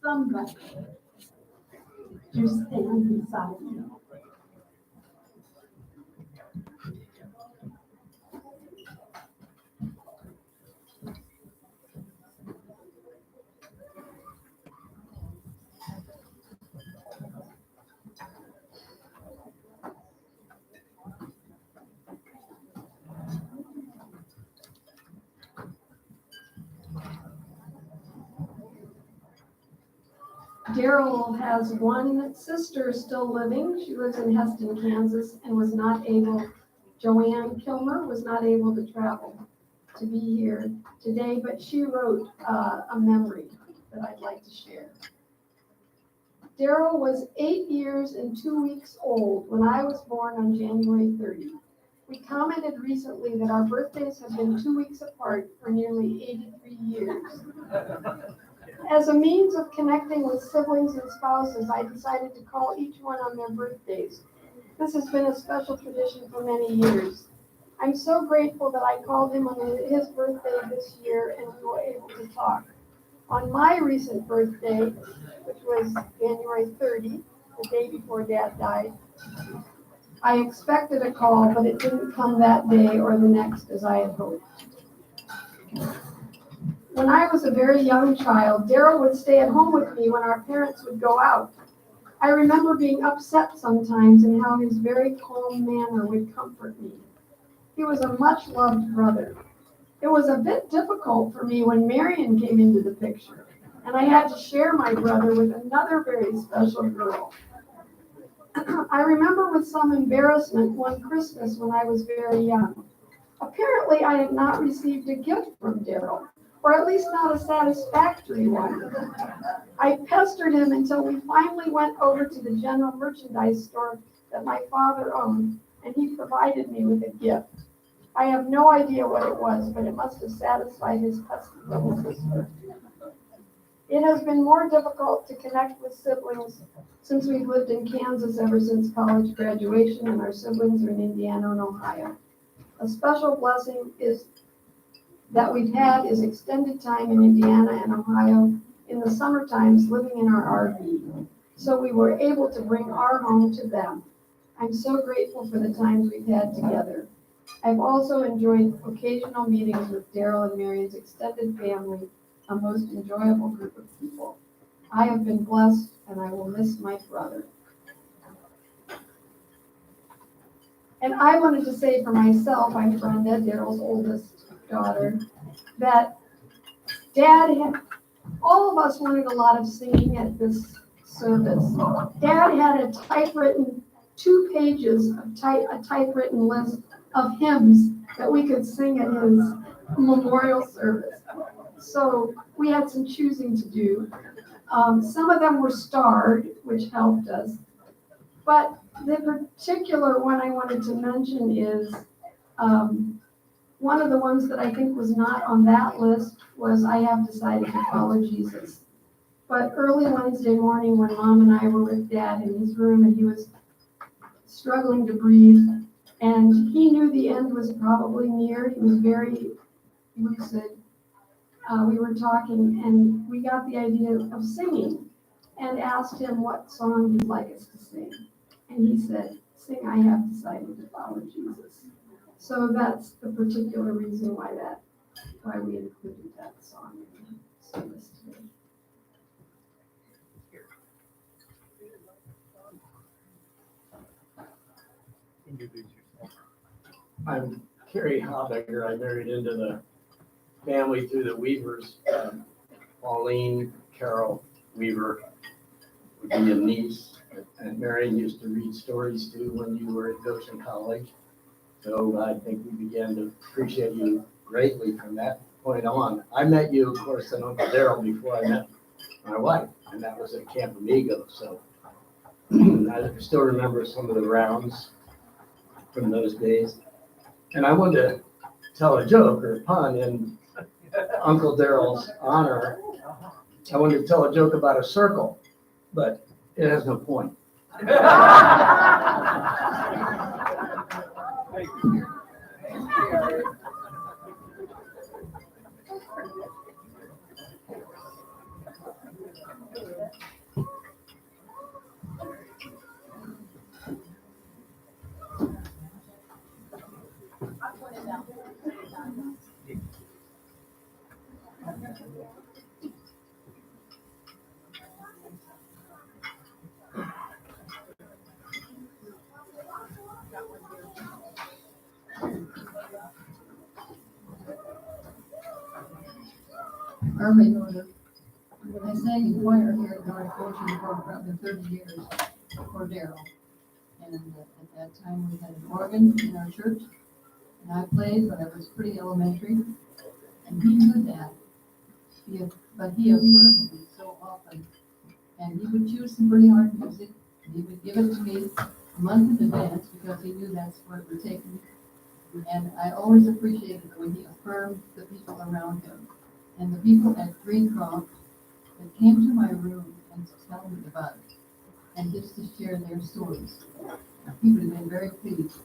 Somebody just stand beside me. Darrel has one sister still living. She lives in Heston, Kansas, and Joanne Kilmer was not able to travel to be here today, but she wrote a memory that I'd like to share. Darrel was 8 years and 2 weeks old when I was born on January 30. We commented recently that our birthdays have been 2 weeks apart for nearly 83 years. As a means of connecting with siblings and spouses, I decided to call each one on their birthdays. This has been a special tradition for many years. I'm so grateful that I called him on his birthday this year and we were able to talk. On my recent birthday, which was January 30, the day before Dad died, I expected a call, but it didn't come that day or the next as I had hoped. When I was a very young child, Darrel would stay at home with me when our parents would go out. I remember being upset sometimes and how his very calm manner would comfort me. He was a much-loved brother. It was a bit difficult for me when Marion came into the picture, and I had to share my brother with another very special girl. I remember with some embarrassment one Christmas when I was very young. Apparently, I had not received a gift from Darrel, or at least not a satisfactory one. I pestered him until we finally went over to the general merchandise store that my father owned, and he provided me with a gift. I have no idea what it was, but it must have satisfied his pesky little sister. It has been more difficult to connect with siblings since we've lived in Kansas ever since college graduation, and our siblings are in Indiana and Ohio. A special blessing that we've had is extended time in Indiana and Ohio in the summer times living in our RV. So we were able to bring our home to them. I'm so grateful for the times we've had together. I've also enjoyed occasional meetings with Darrel and Marion's extended family, a most enjoyable group of people. I have been blessed and I will miss my brother. And I wanted to say for myself, I'm Brenda, Darrel's oldest daughter, that all of us wanted a lot of singing at this service. Dad had a typewritten 2 pages of a typewritten list of hymns that we could sing at his memorial service. So we had some choosing to do. Some of them were starred, which helped us. But the particular one I wanted to mention is one of the ones that I think was not on that list was I Have Decided to Follow Jesus. But early Wednesday morning when Mom and I were with Dad in his room and he was struggling to breathe and he knew the end was probably near, he was very lucid. We were talking and we got the idea of singing and asked him what song he'd like us to sing. And he said, "Sing I Have Decided to Follow Jesus." So that's the particular reason why we included that song in the service today. I'm Carrie Hobegger. I married into the family through the Weavers. Pauline, Carol Weaver would be a niece, and Marion used to read stories to when you were at Goshen College. So I think we began to appreciate you greatly from that point on. I met you, of course, and Uncle Darrel before I met my wife, and that was at Camp Amigo. So I still remember some of the rounds from those days. And I wanted to tell a joke or a pun in Uncle Darrel's honor. I wanted to tell a joke about a circle, but it has no point. Carmen Northern. I sang in choir here at North Ocean for probably 30 years for Darrel. And at that time, we had an organ in our church, and I played when I was pretty elementary, and he knew that. But he affirmed me so often, and he would choose some pretty hard music, and he would give it to me a month in advance because he knew that's where it would take me. And I always appreciated it when he affirmed the people around him. And the people at Greencroft that came to my room and to tell me about it, and just to share their stories. He would have been very pleased.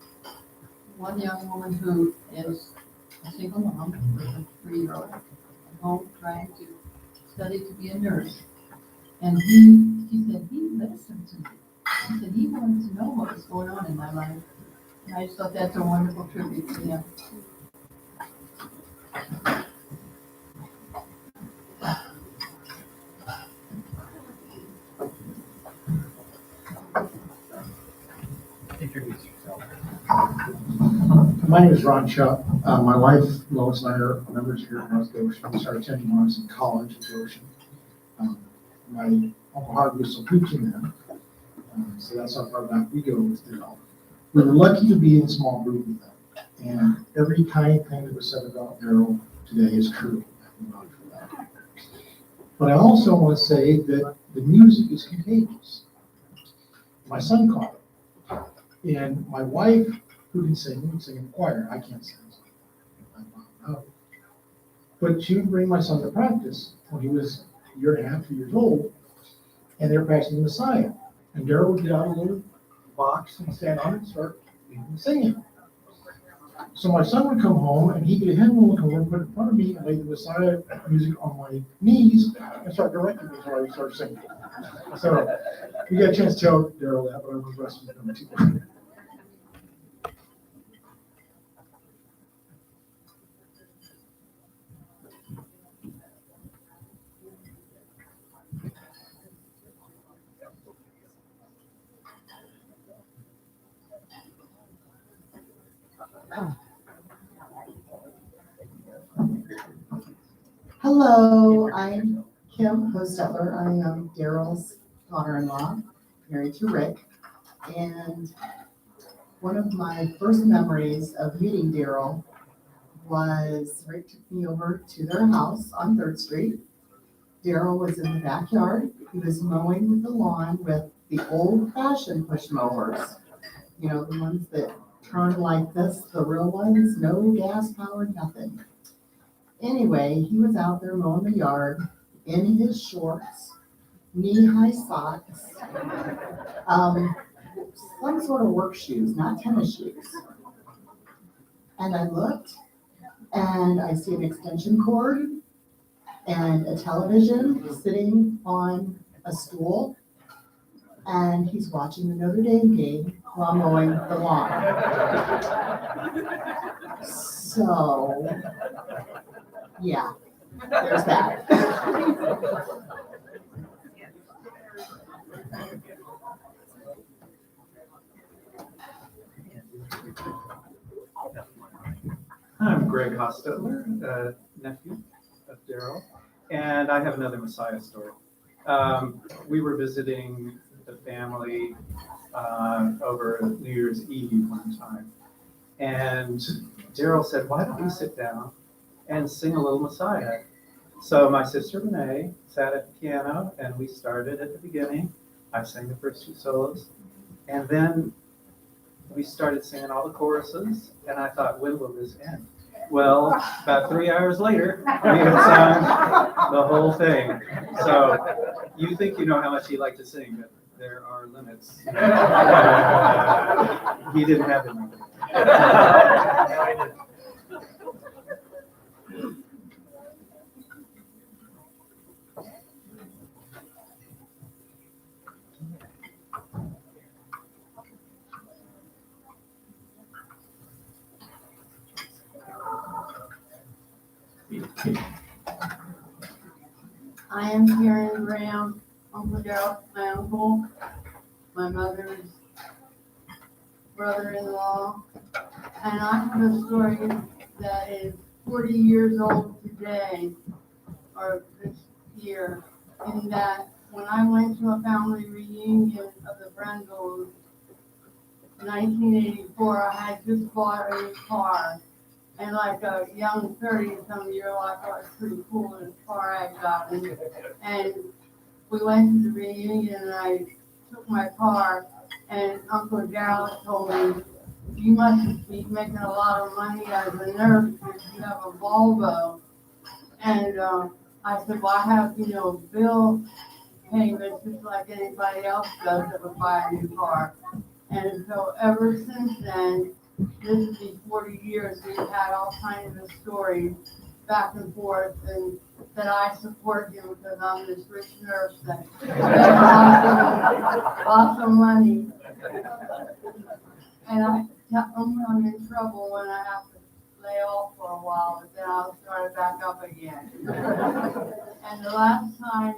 One young woman who is a single mom with a 3-year-old at home trying to study to be a nurse. And she said, he listened to me. She said, he wanted to know what was going on in my life. And I just thought that's a wonderful tribute to him. Introduce yourself. My name is Ron Chuck. My wife, Lois, and I are members here at North Goshen. We started attending when I was in college at Goshen. My Uncle Harvey was still preaching then. So that's how far back we go with Darrel. We were lucky to be in a small group with them. And every kind thing that was said about Darrel today is true. I can vouch for that. But I also want to say that the music is contagious. My son caught it. And my wife, who can sing in the choir. I can't sing. But she would bring my son to practice when he was a year and a half, 2 years old, and they were practicing the Messiah. And Darrel would get out a little box and stand on it and start singing. So my son would come home and he'd get a hymnal and come over and put it in front of me and lay the Messiah music on my knees and start directing me until I would start singing. So we got a chance to tell Darrel that, but I was wrestling with him too. Hello, I'm Kim Hostetler. I am Darrel's daughter-in-law, married to Rick. And one of my first memories of meeting Darrel was Rick took me over to their house on 3rd Street. Darrel was in the backyard. He was mowing the lawn with the old-fashioned push mowers. You know, the ones that turn like this, the real ones, no gas powered, nothing. Anyway, he was out there mowing the yard in his shorts, knee-high socks, some sort of work shoes, not tennis shoes. And I looked, and I see an extension cord and a television sitting on a stool, and he's watching the Notre Dame game while mowing the lawn. So, yeah, there's that. I'm Greg Hostetler, nephew of Darrel, and I have another Messiah story. We were visiting the family over New Year's Eve one time, and Darrel said, "Why don't we sit down and sing a little Messiah?" So my sister Renee sat at the piano, and we started at the beginning. I sang the first 2 solos, and then we started singing all the choruses, and I thought, when will this end? Well, about 3 hours later, we had sung the whole thing. So you think you know how much he liked to sing, but there are limits. He didn't have them. I am Karen Graham, Uncle Darrel, my uncle, my mother's brother-in-law, and I have a story that is 40 years old today. or this year, in that when I went to a family reunion of the Brendels, 1984, I had just bought a new car. And like a young 30-some-year-old, I thought it was pretty cool in the car I had gotten. And we went to the reunion and I took my car and Uncle Darrel told me, you must be making a lot of money as a nurse because you have a Volvo. And I said, well, I have, bill payments just like anybody else does that would buy a new car. And so ever since then, this will be 40 years, we've had all kinds of stories back and forth, and that I support him because I'm this rich nurse that makes lots of money. And I'm in trouble when I have to lay off for a while, but then I'll start it back up again. And the last time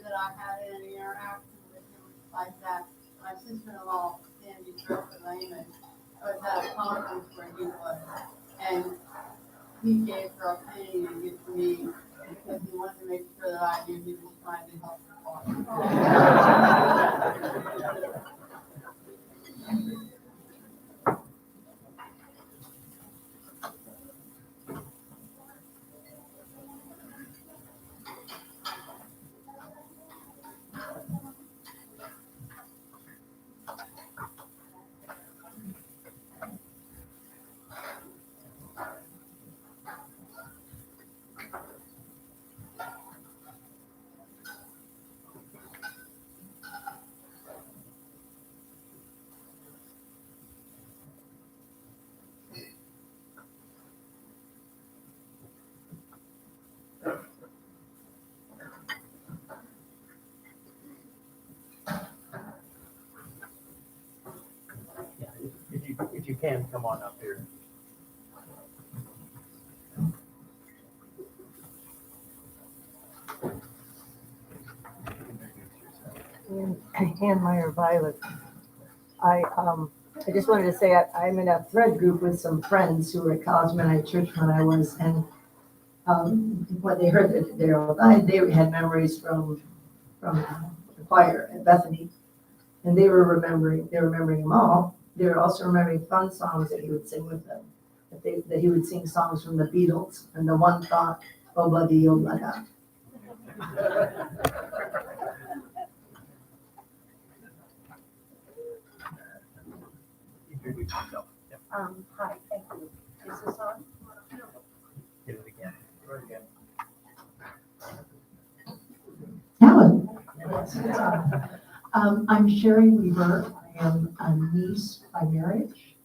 that I had any interaction with him like that, my sister-in-law, Sandy Lehman, was at a conference where he was, and he gave her a penny to give to me because he wanted to make sure that I knew he was trying to help the cause. Yeah, if you can, come on up here. Meyer Violet. I just wanted to say I'm in a thread group with some friends who were at College Mennonite Church when I was, and when they heard that Darrel died, they had memories from the choir at Bethany, and they were remembering them all. They were also remembering fun songs that he would sing with them. That he would sing songs from the Beatles, and the one thought, "Obadi Obada." Hi, thank you. Is this on? Get it again. Or again. Helen. Yes, it's on. I'm Sherry Weaver. I am a niece by marriage.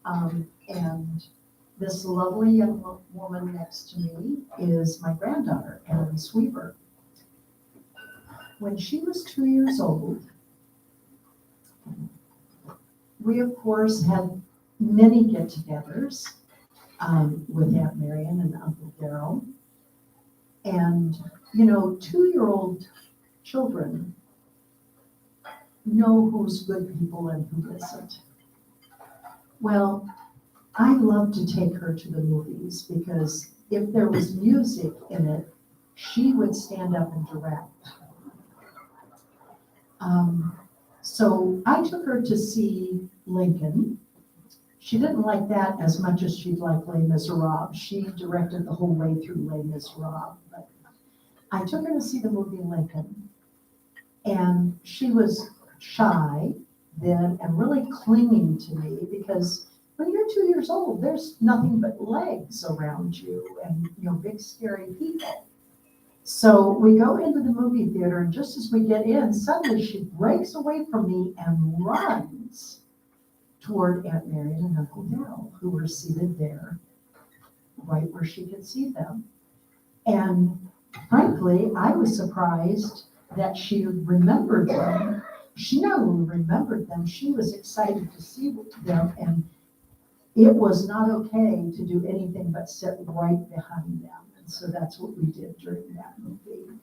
And this lovely young woman next to me is my granddaughter, Alice Weaver. When she was 2 years old, we of course had many get-togethers with Aunt Marion and Uncle Darrel. And, 2-year-old children know who's good people and who isn't. Well, I love to take her to the movies because if there was music in it, she would stand up and direct. So I took her to see Lincoln. She didn't like that as much as she'd like Les Miserables. She directed the whole way through Les Miserables. But I took her to see the movie Lincoln, and she was shy then and really clinging to me because when you're 2 years old, there's nothing but legs around you and big scary people. So we go into the movie theater, and just as we get in, suddenly she breaks away from me and runs toward Aunt Marion and Uncle Darrel, who were seated there, right where she could see them. And frankly, I was surprised that she remembered them. She not only remembered them, she was excited to see them, and it was not okay to do anything but sit right behind them. And so that's what we did during that movie.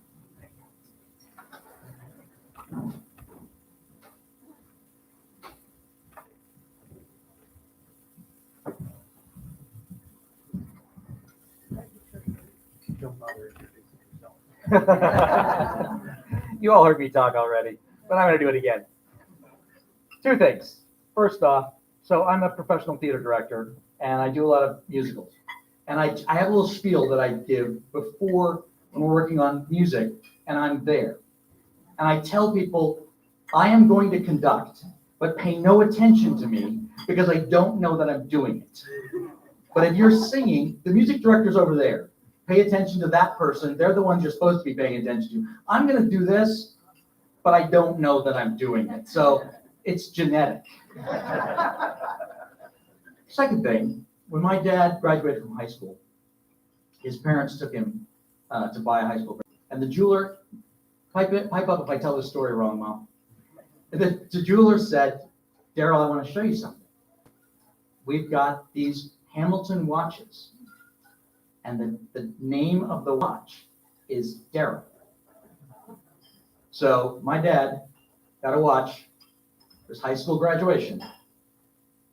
Your mother introduced you. You all heard me talk already, but I'm going to do it again. Two things. First off, so I'm a professional theater director, and I do a lot of musicals. And I have a little spiel that I give before when we're working on music, and I'm there. And I tell people, I am going to conduct, but pay no attention to me because I don't know that I'm doing it. But if you're singing, the music director's over there. Pay attention to that person. They're the ones you're supposed to be paying attention to. I'm going to do this, but I don't know that I'm doing it. So it's genetic. Second thing, when my dad graduated from high school, his parents took him to buy a high school. And the jeweler, pipe up if I tell this story wrong, Mom. The jeweler said, Darrel, I want to show you something. We've got these Hamilton watches. And the name of the watch is Darrel. So my dad got a watch for his high school graduation,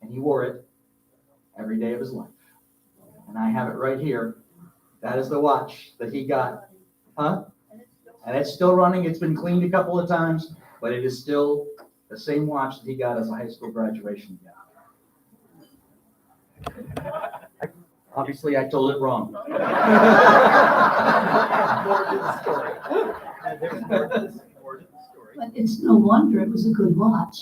and he wore it every day of his life. And I have it right here. That is the watch that he got. Huh? And it's still running. It's been cleaned a couple of times, but it is still the same watch that he got as a high school graduation gift. Obviously, I told it wrong. More to the story. There's more to the story. But it's no wonder it was a good watch.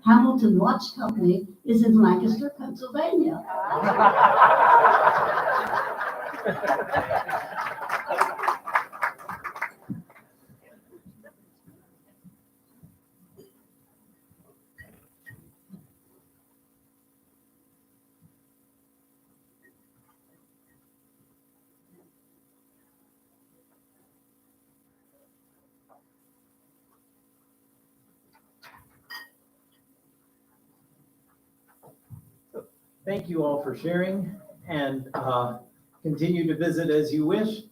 Hamilton Watch Company is in Lancaster, Pennsylvania. Thank you all for sharing, and continue to visit as you wish.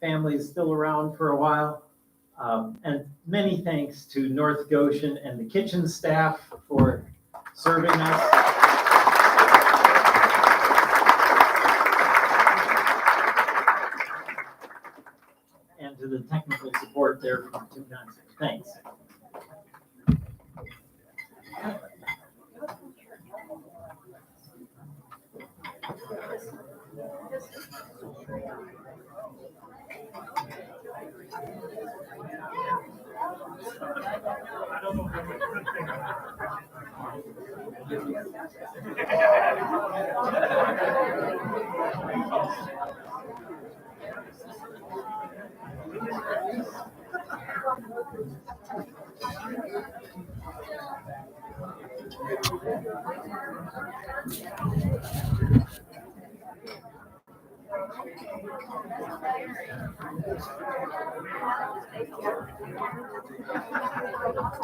Family is still around for a while. And many thanks to North Goshen and the kitchen staff for serving us. And to the technical support there from Tim Johnson. Thanks.